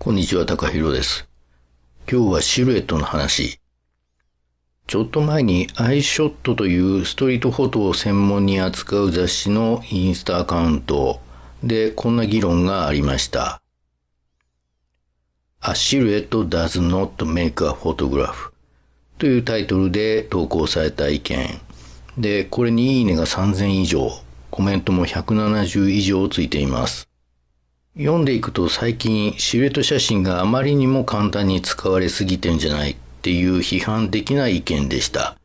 こんにちは、高弘です。今日はシルエットの話。ちょっと前にアイショットというストリートフォトを専門に扱う雑誌のインスタアカウントでこんな議論がありました。A silhouette does not make a photograph というタイトルで投稿された意見。で、これにいいねが3000以上、コメントも170以上ついています。読んでいくと最近シルエット写真があまりにも簡単に使われすぎてんじゃないっていう批判的な意見でした。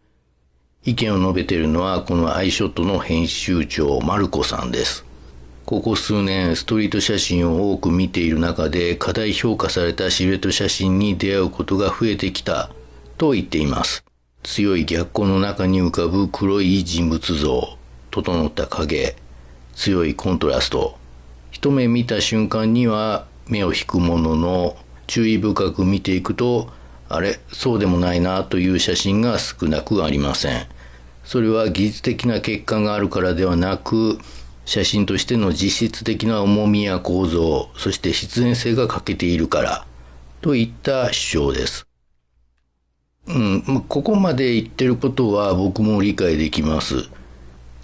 意見を述べているのはこのアイショットの編集長マルコさんです。ここ数年ストリート写真を多く見ている中で過大評価されたシルエット写真に出会うことが増えてきたと言っています。強い逆光の中に浮かぶ黒い人物像、整った影、強いコントラスト。一目見た瞬間には目を引くものの、注意深く見ていくと、あれ、そうでもないなという写真が少なくありません。それは技術的な欠陥があるからではなく、写真としての実質的な重みや構造、そして必然性が欠けているからといった主張です。ここまで言ってることは僕も理解できます。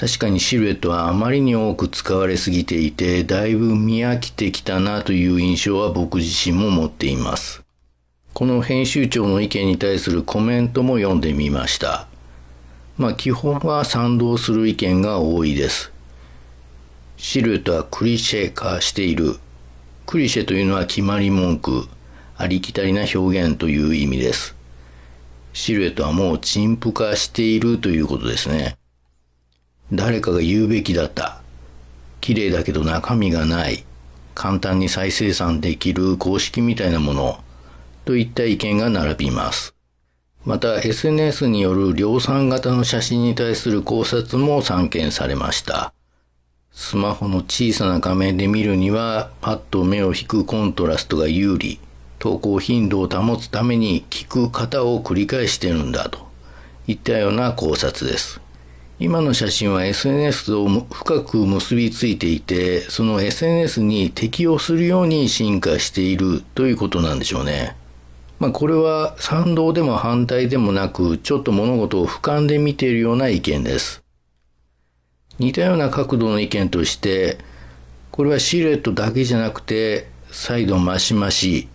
確かにシルエットはあまりに多く使われすぎていて、だいぶ見飽きてきたなという印象は僕自身も持っています。この編集長の意見に対するコメントも読んでみました。基本は賛同する意見が多いです。シルエットはクリシェ化している。クリシェというのは決まり文句、ありきたりな表現という意味です。シルエットはもう陳腐化しているということですね。誰かが言うべきだった。綺麗だけど中身がない。簡単に再生産できる公式みたいなもの。といった意見が並びます。また SNS による量産型の写真に対する考察も散見されました。スマホの小さな画面で見るにはパッと目を引くコントラストが有利。投稿頻度を保つために聞く方を繰り返してるんだといったような考察です。今の写真は SNS と深く結びついていて、その SNS に適応するように進化しているということなんでしょうね。これは賛同でも反対でもなく、ちょっと物事を俯瞰で見ているような意見です。似たような角度の意見として、これはシルエットだけじゃなくて、再度増し増し、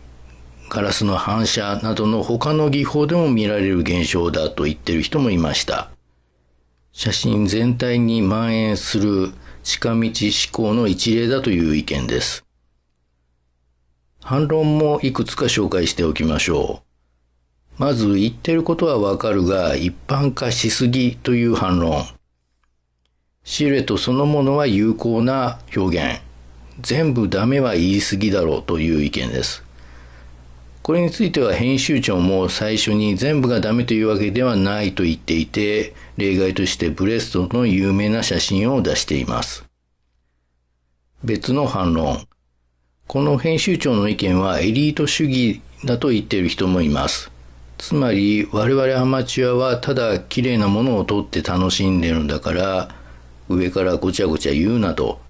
ガラスの反射などの他の技法でも見られる現象だと言っている人もいました。写真全体に蔓延する近道思考の一例だという意見です。反論もいくつか紹介しておきましょう。まず言ってることはわかるが一般化しすぎという反論。シルエットそのものは有効な表現。全部ダメは言い過ぎだろうという意見です。これについては編集長も最初に全部がダメというわけではないと言っていて、例外としてブレストの有名な写真を出しています。別の反論。この編集長の意見はエリート主義だと言っている人もいます。つまり我々アマチュアはただ綺麗なものを撮って楽しんでるんだから、上からごちゃごちゃ言うなと。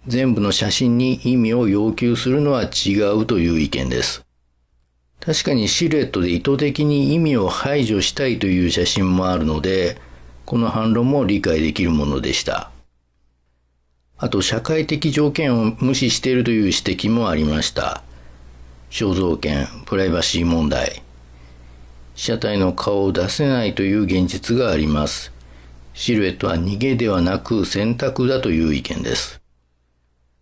全部の写真に意味を要求するのは違うという意見です。確かにシルエットで意図的に意味を排除したいという写真もあるので、この反論も理解できるものでした。あと、社会的条件を無視しているという指摘もありました。肖像権、プライバシー問題。被写体の顔を出せないという現実があります。シルエットは逃げではなく選択だという意見です。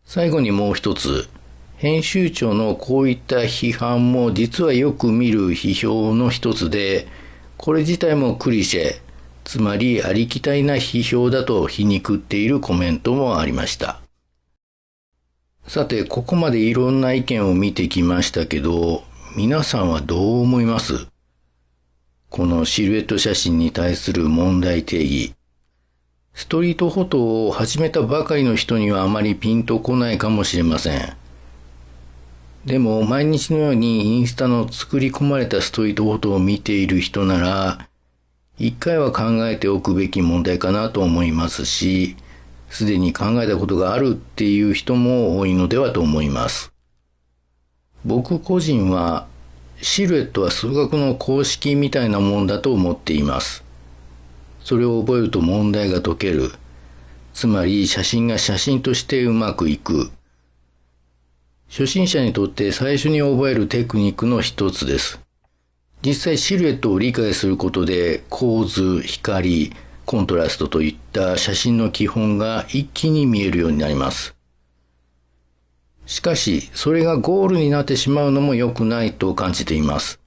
最後にもう一つ。編集長のこういった批判も実はよく見る批評の一つで、これ自体もクリシェ、つまりありきたりな批評だと皮肉っているコメントもありました。さて、ここまでいろんな意見を見てきましたけど、皆さんはどう思います？このシルエット写真に対する問題定義。ストリートフォトを始めたばかりの人にはあまりピンとこないかもしれません。でも毎日のようにインスタの作り込まれたストリートフォトを見ている人なら、一回は考えておくべき問題かなと思いますし、すでに考えたことがあるっていう人も多いのではと思います。僕個人はシルエットは数学の公式みたいなもんだと思っています。それを覚えると問題が解ける。つまり写真が写真としてうまくいく。初心者にとって最初に覚えるテクニックの一つです。実際シルエットを理解することで構図、光、コントラストといった写真の基本が一気に見えるようになります。しかし、それがゴールになってしまうのも良くないと感じています。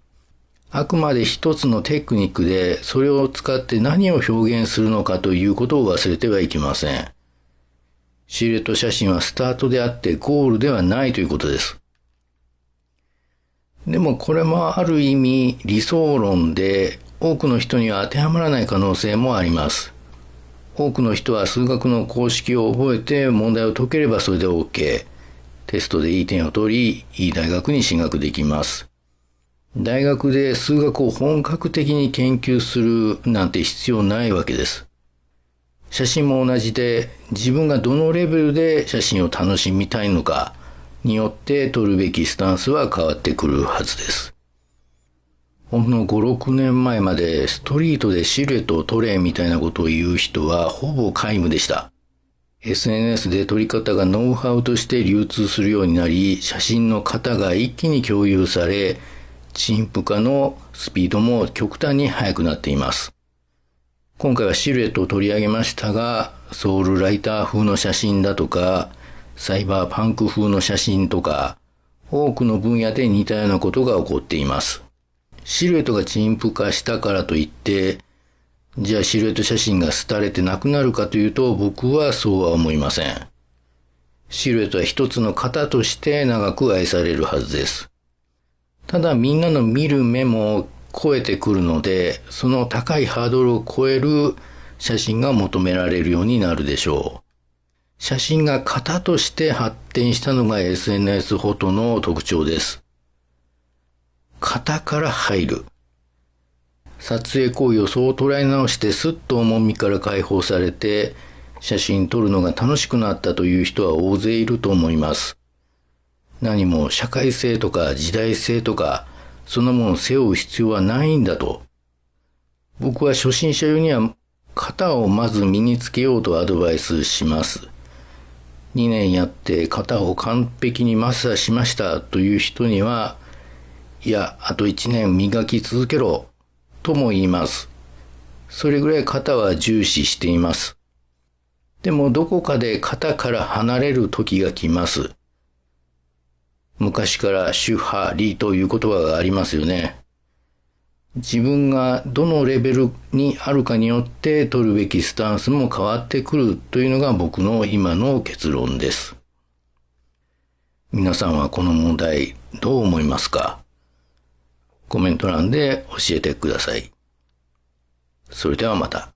あくまで一つのテクニックで、それを使って何を表現するのかということを忘れてはいけません。シルエット写真はスタートであってゴールではないということです。でもこれもある意味理想論で、多くの人には当てはまらない可能性もあります。多くの人は数学の公式を覚えて問題を解ければそれで OK。テストでいい点を取り、いい大学に進学できます。大学で数学を本格的に研究するなんて必要ないわけです。写真も同じで、自分がどのレベルで写真を楽しみたいのかによって取るべきスタンスは変わってくるはずです。ほんの5、6年前までストリートでシルエットを撮れみたいなことを言う人はほぼ皆無でした。SNS で撮り方がノウハウとして流通するようになり、写真の型が一気に共有され、陳腐化のスピードも極端に速くなっています。今回はシルエットを取り上げましたが、ソウルライター風の写真だとか、サイバーパンク風の写真とか、多くの分野で似たようなことが起こっています。シルエットが陳腐化したからといって、じゃあシルエット写真が廃れてなくなるかというと、僕はそうは思いません。シルエットは一つの型として長く愛されるはずです。ただみんなの見る目も超えてくるので、その高いハードルを超える写真が求められるようになるでしょう。写真が型として発展したのが SNS フォトの特徴です。型から入る。撮影行為をそう捉え直してすっと重みから解放されて写真撮るのが楽しくなったという人は大勢いると思います。何も社会性とか時代性とかそんなものを背負う必要はないんだと。僕は初心者用には型をまず身につけようとアドバイスします。2年やって型を完璧にマスターしましたという人には、いや、あと1年磨き続けろとも言います。それぐらい型は重視しています。でもどこかで型から離れる時が来ます。昔から主派理という言葉がありますよね。自分がどのレベルにあるかによって取るべきスタンスも変わってくるというのが僕の今の結論です。皆さんはこの問題どう思いますか？コメント欄で教えてください。それではまた。